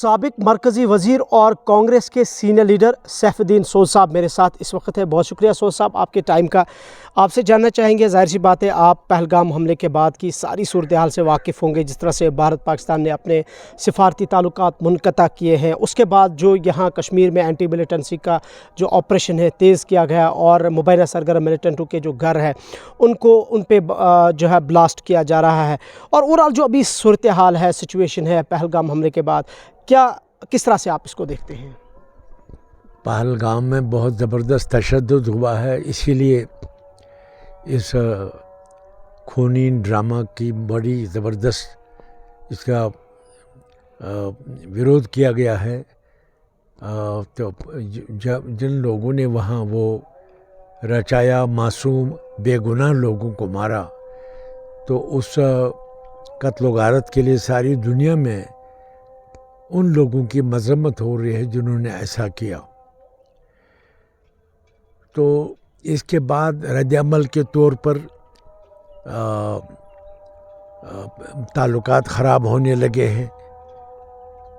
साबिक मरकज़ी वज़ीर और कांग्रेस के सीनियर लीडर सैफुद्दीन सोज़ साहब मेरे साथ इस वक्त है। बहुत शुक्रिया सोज़ साहब आपके टाइम का। आपसे जानना चाहेंगे, ज़ाहिर सी बात है आप पहलगाम हमले के बाद की सारी सूरत हाल से वाकिफ़ होंगे, जिस तरह से भारत पाकिस्तान ने अपने सिफारती ताल्लुकात मुनक़ता किए हैं। उसके बाद जो यहाँ कश्मीर में एंटी मिलिटेंसी का जो ऑपरेशन है तेज़ किया गया और मुबैना सरगर्म मिलिटेंटों के जो घर है उनको उन पर जो है ब्लास्ट किया जा रहा है, और ओवरऑल जो अभी सूरत हाल है, सिचुएशन है पहलगाम हमले के बाद, किस तरह से आप इसको देखते हैं? पहलगाम में बहुत ज़बरदस्त तशद्दुद हुआ है, इसीलिए इस खूनी ड्रामा की बड़ी ज़बरदस्त इसका विरोध किया गया है। तो जिन लोगों ने वहाँ वो रचाया, मासूम बेगुनाह लोगों को मारा, तो उस कत्ल गारत के लिए सारी दुनिया में उन लोगों की मज़म्मत हो रही है जिन्होंने ऐसा किया। तो इसके बाद रद्द-ए-अमल के तौर पर ताल्लुकात ख़राब होने लगे हैं।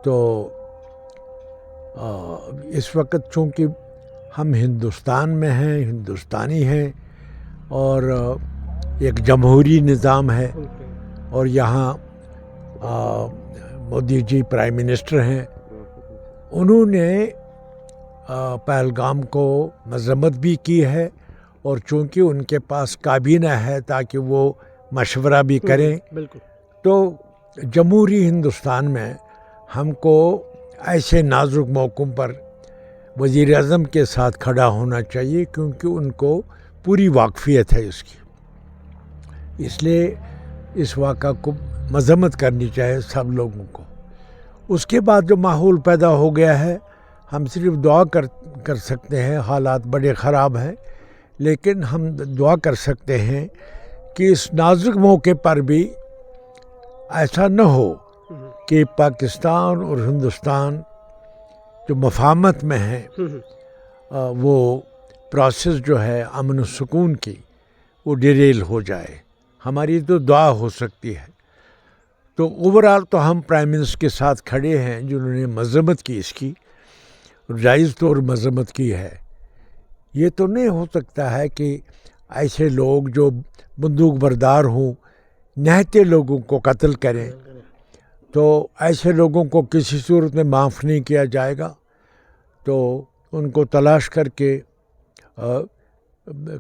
तो इस वक्त चूँकि हम हिंदुस्तान में हैं, हिंदुस्तानी हैं और एक जमहूरी निज़ाम है, और यहाँ मोदी जी प्राइम मिनिस्टर हैं, उन्होंने पहलगाम को मज़म्मत भी की है, और चूँकि उनके पास काबीना है ताकि वो मशवरा भी करें, तो जमहूरी हिंदुस्तान में हमको ऐसे नाजुक मौक़ों पर वज़ीर आज़म के साथ खड़ा होना चाहिए, क्योंकि उनको पूरी वाक़फ़ियत है इसकी। इसलिए इस वाक़ा को मज़म्मत करनी चाहिए सब लोगों को। उसके बाद जो माहौल पैदा हो गया है, हम सिर्फ दुआ कर सकते हैं। हालात बड़े ख़राब हैं, लेकिन हम दुआ कर सकते हैं कि इस नाजुक मौके पर भी ऐसा न हो कि पाकिस्तान और हिंदुस्तान जो मफाहमत में है, वो प्रोसेस जो है अमन और सुकून की, वो डिरेल हो जाए। हमारी तो दुआ हो सकती है। तो ओवरऑल तो हम प्राइम मिनिस्टर के साथ खड़े हैं जिन्होंने मज़म्मत की, इसकी जायज़ तौर मज़म्मत की है। ये तो नहीं हो सकता है कि ऐसे लोग जो बंदूक बरदार हों निहत्ते लोगों को कत्ल करें, तो ऐसे लोगों को किसी सूरत में माफ़ नहीं किया जाएगा। तो उनको तलाश करके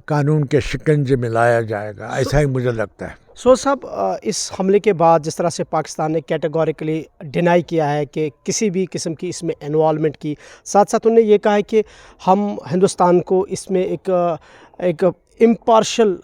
कानून के शिकंजे में लाया जाएगा, ऐसा ही मुझे लगता है। सोज़ साहब, इस हमले के बाद जिस तरह से पाकिस्तान ने कैटेगोरिकली डिनाई किया है कि किसी भी किस्म की इसमें इन्वॉल्वमेंट की, साथ साथ उन्होंने ये कहा है कि हम हिंदुस्तान को इसमें एक इम्पार्शल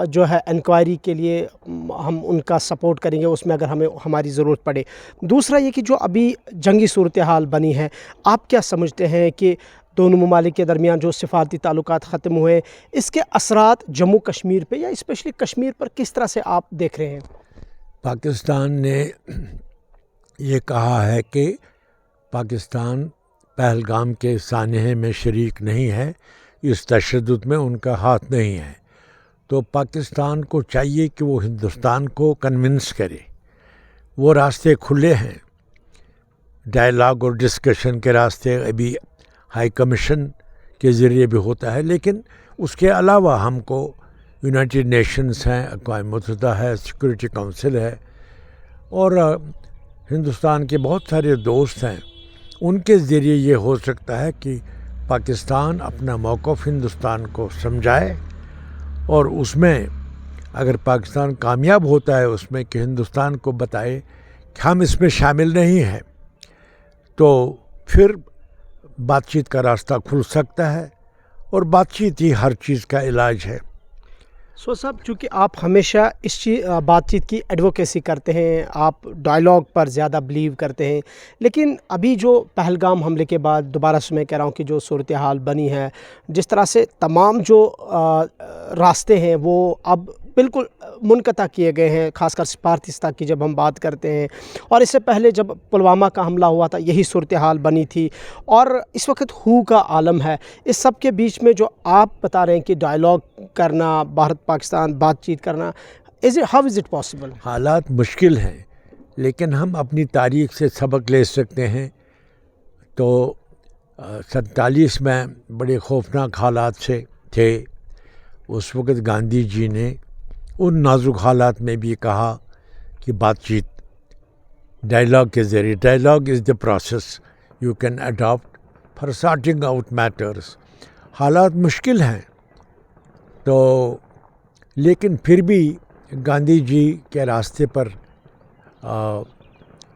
जो है इंक्वायरी के लिए हम उनका सपोर्ट करेंगे, उसमें अगर हमें हमारी ज़रूरत पड़े। दूसरा ये कि जो अभी जंगी सूरत हाल बनी है, आप क्या समझते हैं कि दोनों ममालिक के दरमियान जो सिफारती ताल्लुकात ख़त्म हुए, इसके असरात जम्मू कश्मीर पे या स्पेशली कश्मीर पर किस तरह से आप देख रहे हैं? पाकिस्तान ने ये कहा है कि पाकिस्तान पहलगाम के सानहे में शरीक नहीं है, इस तशद्दुद में उनका हाथ नहीं है। तो पाकिस्तान को चाहिए कि वो हिंदुस्तान को कन्विंस करे। वो रास्ते खुले हैं, डायलॉग और डिस्कशन के रास्ते अभी हाई कमीशन के ज़रिए भी होता है, लेकिन उसके अलावा हमको यूनाइटेड नेशंस हैं, अक़वाम मुत्तहिदा है, सिक्योरिटी काउंसिल है, और हिंदुस्तान के बहुत सारे दोस्त हैं। उनके ज़रिए ये हो सकता है कि पाकिस्तान अपना मौक़िफ़ हिंदुस्तान को समझाए, और उसमें अगर पाकिस्तान कामयाब होता है उसमें कि हिंदुस्तान को बताए कि हम इसमें शामिल नहीं हैं, तो फिर बातचीत का रास्ता खुल सकता है, और बातचीत ही हर चीज़ का इलाज है। सोज़ साहब, चूँकि आप हमेशा इस बातचीत की एडवोकेसी करते हैं, आप डायलॉग पर ज़्यादा बिलीव करते हैं, लेकिन अभी जो पहलगाम हमले के बाद दोबारा से मैं कह रहा हूँ कि जो सूरत हाल बनी है, जिस तरह से तमाम जो रास्ते हैं वो अब बिल्कुल मुनक़ता किए गए हैं, ख़ासकर सिफारती की जब हम बात करते हैं, और इससे पहले जब पुलवामा का हमला हुआ था यही सूरत हाल बनी थी, और इस वक्त हू का आलम है। इस सब के बीच में जो आप बता रहे हैं कि डायलॉग करना, भारत पाकिस्तान बातचीत करना, हाउ इज़ इट पॉसिबल? हालात मुश्किल हैं, लेकिन हम अपनी तारीख़ से सबक ले सकते हैं تو 47 میں بڑے خوفناک حالات سے تھے. اس وقت گاندھی جی نے ان نازک حالات میں بھی کہا کہ بات چیت ڈائلاگ کے ذریعے, dialogue is the process you can adapt for sorting out matters. حالات مشکل ہیں تو لیکن پھر بھی گاندھی جی کے راستے پر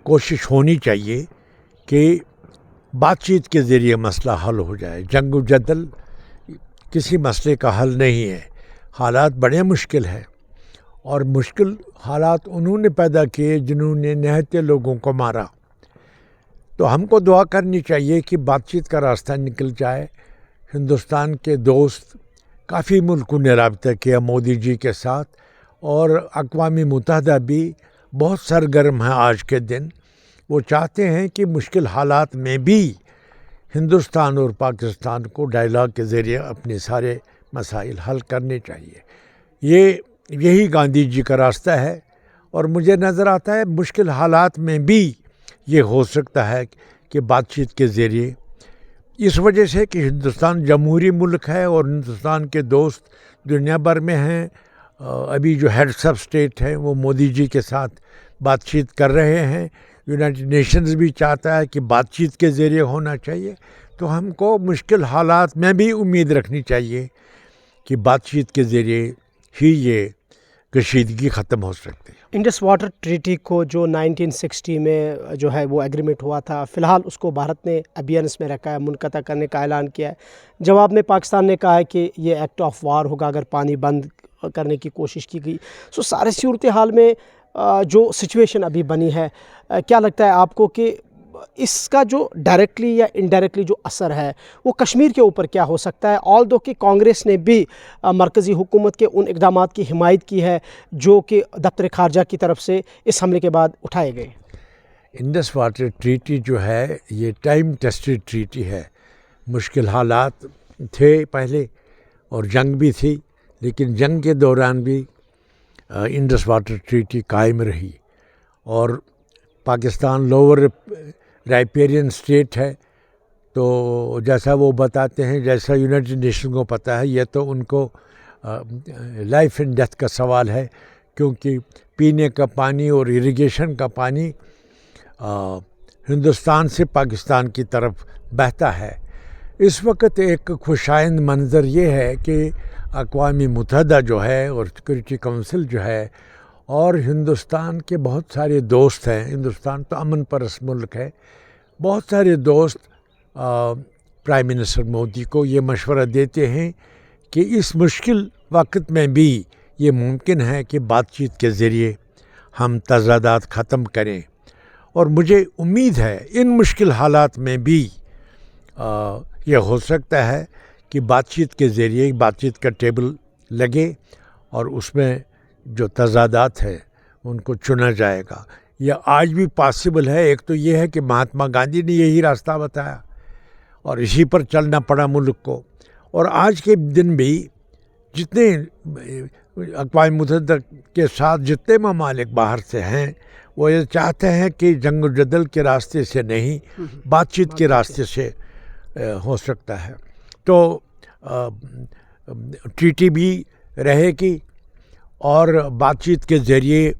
کوشش ہونی چاہیے کہ بات چیت کے ذریعے مسئلہ حل ہو جائے. جنگ و جدل کسی مسئلے کا حل نہیں ہے. حالات بڑے مشکل ہیں اور مشکل حالات انہوں نے پیدا کیے جنہوں نے نہتے لوگوں کو مارا. تو ہم کو دعا کرنی چاہیے کہ بات چیت کا راستہ نکل جائے. ہندوستان کے دوست کافی ملکوں نے رابطہ کیا مودی جی کے ساتھ اور اقوام متحدہ بھی بہت سرگرم ہیں آج کے دن. وہ چاہتے ہیں کہ مشکل حالات میں بھی ہندوستان اور پاکستان کو ڈائلاگ کے ذریعے اپنے سارے مسائل حل کرنے چاہیے. یہی گاندھی جی کا راستہ ہے اور مجھے نظر آتا ہے مشکل حالات میں بھی یہ ہو سکتا ہے کہ بات چیت کے ذریعے, اس وجہ سے کہ ہندوستان جمہوری ملک ہے اور ہندوستان کے دوست دنیا بھر میں ہیں. ابھی جو ہیڈس آف اسٹیٹ ہیں وہ مودی جی کے ساتھ بات چیت کر رہے ہیں. یونائٹڈ نیشنز بھی چاہتا ہے کہ بات چیت کے ذریعے ہونا چاہیے. تو ہم کو مشکل حالات میں بھی امید رکھنی چاہیے کہ بات چیت کے ذریعے ہی یہ کشیدگی ختم ہو سکتی ہے. انڈس واٹر ٹریٹی کو جو 1960 میں جو ہے وہ ایگریمنٹ ہوا تھا, فی الحال اس کو بھارت نے ابیئنس میں رکھا ہے, منقطع کرنے کا اعلان کیا ہے. جواب میں پاکستان نے کہا ہے کہ یہ ایکٹ آف وار ہوگا اگر پانی بند کرنے کی کوشش کی گئی. سارے صورتحال میں جو سچویشن ابھی بنی ہے, کیا لگتا ہے آپ کو کہ اس کا جو ڈائریکٹلی یا انڈائریکٹلی جو اثر ہے وہ کشمیر کے اوپر کیا ہو سکتا ہے؟ آل دو کہ کانگریس نے بھی مرکزی حکومت کے ان اقدامات کی حمایت کی ہے جو کہ دفتر خارجہ کی طرف سے اس حملے کے بعد اٹھائے گئے. انڈس واٹر ٹریٹی جو ہے یہ ٹائم ٹیسٹڈ ٹریٹی ہے. مشکل حالات تھے پہلے اور جنگ بھی تھی, لیکن جنگ کے دوران بھی انڈس واٹر ٹریٹی قائم رہی. اور پاکستان لوور رائپیرین اسٹیٹ ہے تو جیسا وہ بتاتے ہیں, جیسا یونائٹڈ نیشن کو پتہ ہے, یہ تو ان کو لائف اینڈ ڈیتھ کا سوال ہے کیونکہ پینے کا پانی اور اریگیشن کا پانی ہندوستان سے پاکستان کی طرف بہتا ہے. اس وقت ایک خوشائند منظر یہ ہے کہ اقوام متحدہ جو ہے اور سیکورٹی کونسل جو ہے اور ہندوستان کے بہت سارے دوست ہیں, ہندوستان تو امن پرست ملک ہے, بہت سارے دوست پرائم منسٹر مودی کو یہ مشورہ دیتے ہیں کہ اس مشکل وقت میں بھی یہ ممکن ہے کہ بات چیت کے ذریعے ہم تضادات ختم کریں. اور مجھے امید ہے ان مشکل حالات میں بھی یہ ہو سکتا ہے کہ بات چیت کے ذریعے بات چیت کا ٹیبل لگے اور اس میں جو تضادات ہیں ان کو چنا جائے گا. یہ آج بھی پاسبل ہے. ایک تو یہ ہے کہ مہاتما گاندھی نے یہی راستہ بتایا اور اسی پر چلنا پڑا ملک کو. اور آج کے دن بھی جتنے اقوام متحدہ کے ساتھ جتنے ممالک باہر سے ہیں وہ یہ چاہتے ہیں کہ جنگ و جدل کے راستے سے نہیں, بات چیت کے راستے سے ہو سکتا ہے. تو ٹریٹی بھی رہے گی اور بات چیت کے ذریعے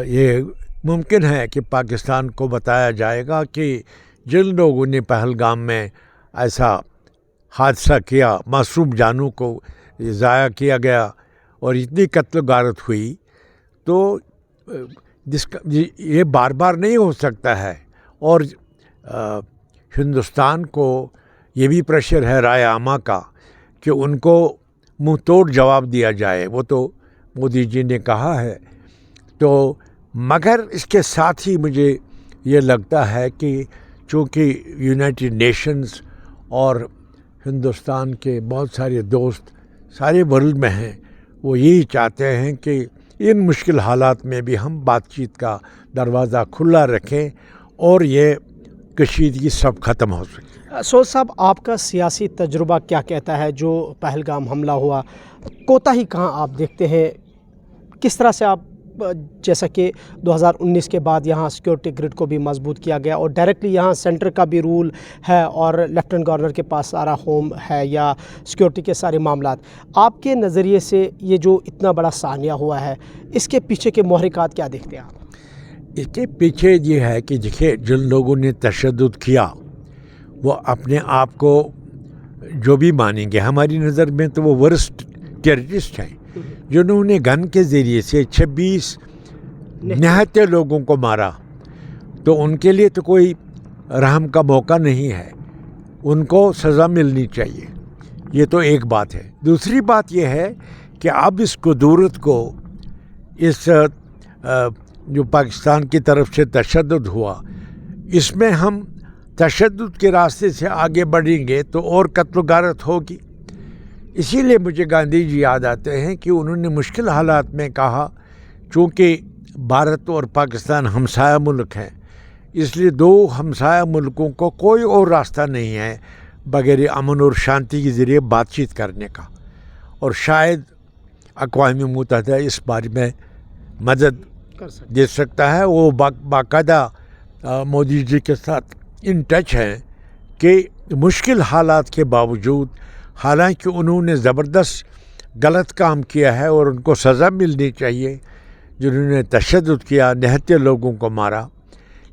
یہ ممکن ہے کہ پاکستان کو بتایا جائے گا کہ جن لوگوں نے پہلگام میں ایسا حادثہ کیا, معصوم جانوں کو ضائع کیا گیا اور اتنی قتل و غارت ہوئی, تو یہ بار بار نہیں ہو سکتا ہے. اور ہندوستان کو یہ بھی پریشر ہے رائے عامہ کا کہ ان کو منہ توڑ جواب دیا جائے. وہ تو مودی جی نے کہا ہے. تو مگر اس کے ساتھ ہی مجھے یہ لگتا ہے کہ چونکہ یونائٹڈ نیشنز اور ہندوستان کے بہت سارے دوست سارے ورلڈ میں ہیں, وہ یہی چاہتے ہیں کہ ان مشکل حالات میں بھی ہم بات چیت کا دروازہ کھلا رکھیں اور یہ کشیدگی سب ختم ہو سکے. سعود صاحب, آپ کا سیاسی تجربہ کیا کہتا ہے؟ جو پہلگام حملہ ہوا, کوتاہی کہاں آپ دیکھتے ہیں؟ کس طرح سے آپ जैसा कि 2019 के बाद यहाँ सिक्योरिटी ग्रिड को भी मजबूत किया गया और डायरेक्टली यहाँ सेंटर का भी रूल है और लेफ्टिनेंट गवर्नर के पास सारा होम है या सिक्योरिटी के सारे मामलात, आपके नज़रिए से ये जो इतना बड़ा सानिया हुआ है इसके पीछे के महरिकात क्या देखते हैं आप? इसके पीछे ये है कि देखिए, जिन लोगों ने तशद्दुद किया वो अपने आप को जो भी मानेंगे, हमारी नज़र में तो वो वर्स्ट टेररिस्ट हैं, जिन्होंने गन के ज़रिए से 26 निहत्ते लोगों को मारा। तो उनके लिए तो कोई रहम का मौका नहीं है, उनको सज़ा मिलनी चाहिए। ये तो एक बात है। दूसरी बात ये है कि अब इस कुदूरत को, इस जो पाकिस्तान की तरफ से तशद्दुद हुआ, इसमें हम तशद्दुद के रास्ते से आगे बढ़ेंगे तो और कत्ल गारत होगी। इसीलिए मुझे गांधी जी याद आते हैं कि उन्होंने मुश्किल हालात में कहा, चूँकि भारत और पाकिस्तान हमसाया मुल्क हैं, इसलिए दो हमसाया मुल्कों को कोई और रास्ता नहीं है बगैर अमन और शांति के ज़रिए बातचीत करने का। और शायद अक़वाम मुत्तहिदा इस बारे में मदद दे सकता है। वो बाकायदा मोदी जी के साथ इन टच हैं कि मुश्किल हालात के बावजूद, हालांकि उन्होंने ज़बरदस्त गलत काम किया है और उनको सज़ा मिलनी चाहिए, जिन्होंने तशद्दुद किया, निहत्ते लोगों को मारा,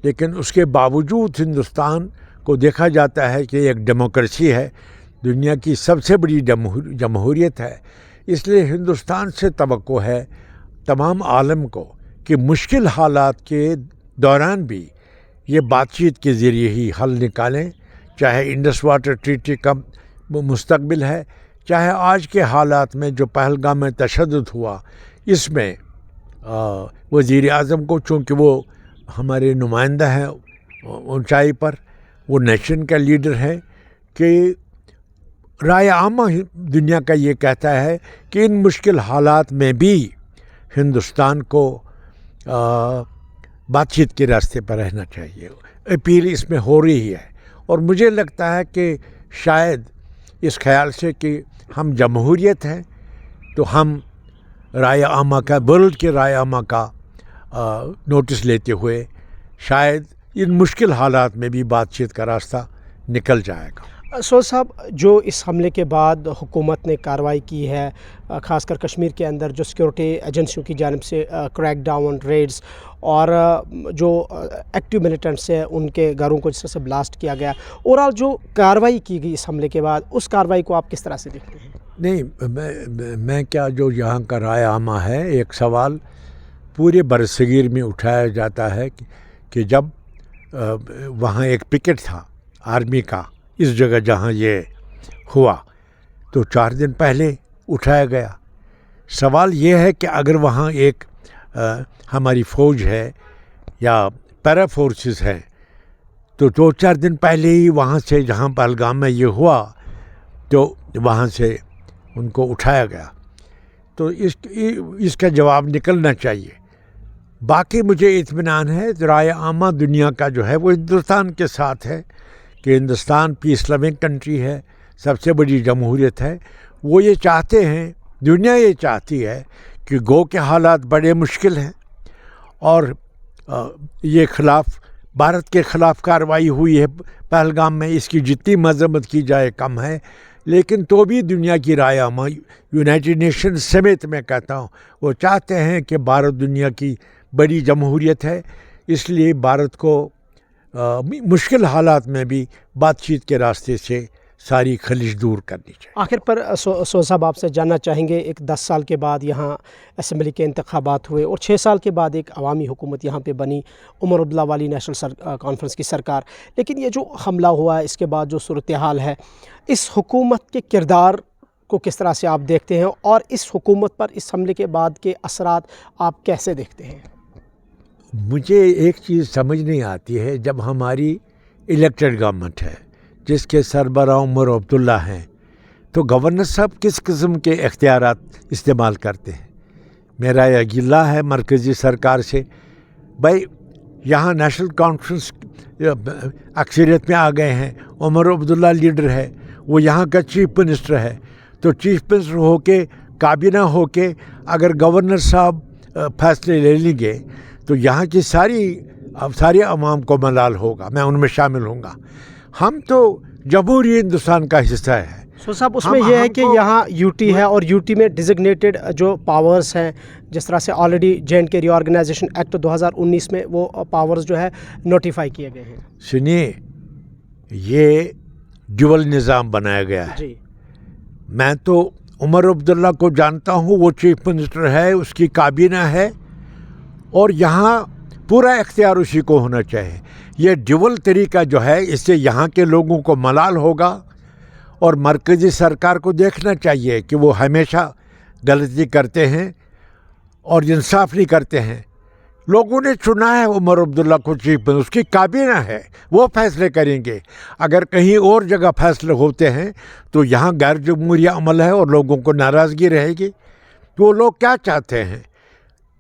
लेकिन उसके बावजूद हिंदुस्तान को देखा जाता है कि एक डेमोक्रेसी है, दुनिया की सबसे बड़ी जमहूरियत है। इसलिए हिंदुस्तान से तवक्को है तमाम आलम को कि मुश्किल हालात के दौरान भी ये बातचीत के ज़रिए ही हल निकालें, चाहे इंडस वाटर ट्रीटी का मुस्तकबिल है, चाहे आज के हालात में जो पहलगाम में तशद्दुद हुआ, इसमें वज़ीर आज़म को, चूँकि वो हमारे नुमाइंदा हैं ऊंचाई पर, वो नेशन का लीडर है, कि राय आमा दुनिया का ये कहता है कि इन मुश्किल हालात में भी हिंदुस्तान को बातचीत के रास्ते पर रहना चाहिए। अपील इसमें हो रही है और मुझे लगता है कि शायद इस ख्याल से कि हम जमहूरियत हैं तो हम राय आमा का, वर्ल्ड के राय आमा का नोटिस लेते हुए शायद इन मुश्किल हालात में भी बातचीत का रास्ता निकल जाएगा। सो साहब, जो इस हमले के बाद हुकूमत ने कार्रवाई की है, ख़ासकर कश्मीर के अंदर जो सिक्योरिटी एजेंसियों की जानिब से क्रैक डाउन रेड्स और जो एक्टिव मिलिटेंट्स हैं उनके घरों को जिस तरह से ब्लास्ट किया गया, ओवरऑल जो कार्रवाई की गई इस हमले के बाद, उस कार्रवाई को आप किस तरह से देखते हैं? नहीं, मैं क्या, जो यहाँ का राय आमा है, एक सवाल पूरे बरसगीर में उठाया जाता है कि जब वहाँ एक पिकेट था आर्मी का इस जगह जहाँ ये हुआ, तो 4 दिन पहले उठाया गया। सवाल ये है कि अगर वहाँ एक हमारी फ़ौज है या पैरा फोर्सेस हैं, तो 2-4 दिन पहले ही वहाँ से, जहाँ पहलगाम में ये हुआ, तो वहाँ से उनको उठाया गया। तो इसका जवाब निकलना चाहिए। बाकी मुझे इत्मीनान है, राय आमा दुनिया का जो है वो हिंदुस्तान के साथ है कि हिंदुस्तान पीस लविंग कंट्री है, सबसे बड़ी जमहूरियत है। वो ये चाहते हैं, दुनिया ये चाहती है कि गो के हालात बड़े मुश्किल हैं और ये भारत के ख़िलाफ़ कार्रवाई हुई है पहलगाम में, इसकी जितनी मजम्मत की जाए कम है, लेकिन तो भी दुनिया की राय आमा, यूनाइटेड नेशन समेत मैं कहता हूँ, वो चाहते हैं कि भारत दुनिया की बड़ी जमहूरियत है, इसलिए भारत को मुश्किल हालात में भी बातचीत के रास्ते से सारी खलिश दूर करनी चाहिए। आखिर पर सो साहब, आपसे जानना चाहेंगे, एक 10 साल के बाद यहाँ असम्बली के इंतखाबात हुए और 6 साल के बाद एक अवामी हुकूमत यहाँ पे बनी, उमर अब्दुल्ला वाली नेशनल कॉन्फ्रेंस की सरकार। लेकिन ये जो हमला हुआ, इसके बाद जो सूरत हाल है, इस हुकूमत के किरदार को किस तरह से आप देखते हैं और इस हुकूमत पर इस हमले के बाद के असरात आप कैसे देखते हैं? मुझे एक चीज़ समझ नहीं आती है, जब हमारी इलेक्टेड गवर्नमेंट है जिसके सरबराह उमर अब्दुल्ला हैं, तो गवर्नर साहब किस किस्म के इख्तियारात इस्तेमाल करते हैं? मेरा यह गिला है मरकज़ी सरकार से, भाई यहाँ नेशनल कॉन्फ्रेंस अक्सरियत में आ गए हैं, उमर अब्दुल्ला लीडर है, वो यहाँ का चीफ मिनिस्टर है, तो चीफ मिनिस्टर होके, काबीना होके, अगर गवर्नर साहब फैसले ले लेंगे तो यहाँ की सारी अवाम को मलाल होगा, मैं उनमें शामिल होऊंगा। हम तो जमहूरी हिंदुस्तान का हिस्सा है। सो साहब उसमें यह है कि यहाँ यूटी है और यूटी में डिजिग्नेटेड जो पावर्स हैं, जिस तरह से ऑलरेडी J&K रीऑर्गेनाइजेशन एक्ट 2019 में वो पावर्स जो है नोटिफाई किए गए हैं। सुनिए, ये ड्यूअल निज़ाम बनाया गया है। जी, मैं तो उमर अब्दुल्ला को जानता हूँ, वो चीफ मिनिस्टर है, उसकी काबीना है और यहाँ पूरा इख्तियार उसी को होना चाहिए। ये ड्यूअल तरीका जो है, इससे यहाँ के लोगों को मलाल होगा और मरकज़ी सरकार को देखना चाहिए कि वो हमेशा गलती करते हैं और इंसाफ नहीं करते हैं। लोगों ने चुना है उमर अब्दुल्ला को चीफ मिनिस्टर, उसकी काबीना है, वो फैसले करेंगे। अगर कहीं और जगह फैसले होते हैं तो यहाँ गैर जमहूरी अमल है और लोगों को नाराज़गी रहेगी। तो वो लोग क्या चाहते हैं,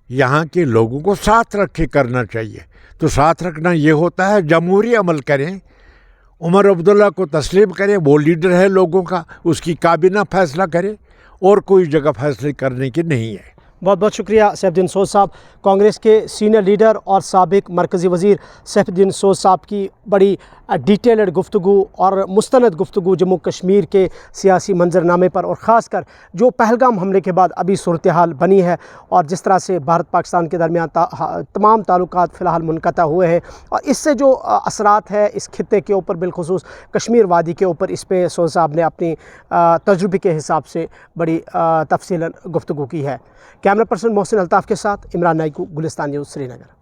यहाँ के लोगों को साथ रख के करना चाहिए। तो साथ रखना ये होता है जमहूरी अमल करें, उमर अब्दुल्ला को तस्लीम करें, वो लीडर है लोगों का, उसकी काबीना फैसला करे और कोई जगह फैसले करने की नहीं है। बहुत बहुत शुक्रिया सैफुद्दीन सोज साहब। कांग्रेस के सीनियर लीडर और साबिक मरकज़ी वज़ीर सैफुद्दीन सोज साहब की बड़ी डिटेल्ड गुफ्तगू और मुस्तनद गुफ्तगू जम्मू कश्मीर के सियासी मंजरनामे पर, और ख़ास कर जो पहलगाम हमले के बाद अभी सूरत हाल बनी है और जिस तरह से भारत पाकिस्तान के दरमियान तमाम ताल्लुकात फ़िलहाल मुनक़ता हुए हैं और इससे जो असरात है इस खित्ते के ऊपर, बिलखुसूस कश्मीर वादी के ऊपर, इस पर सोज साहब ने अपनी तजुर्बे के हिसाब से बड़ी तफसीलन गुफ्तगू की है। कैमरा पर्सन मोहसिन अल्ताफ़ के साथ इमरान नाइकू, गुलिस्तान न्यूज़, श्रीनगर।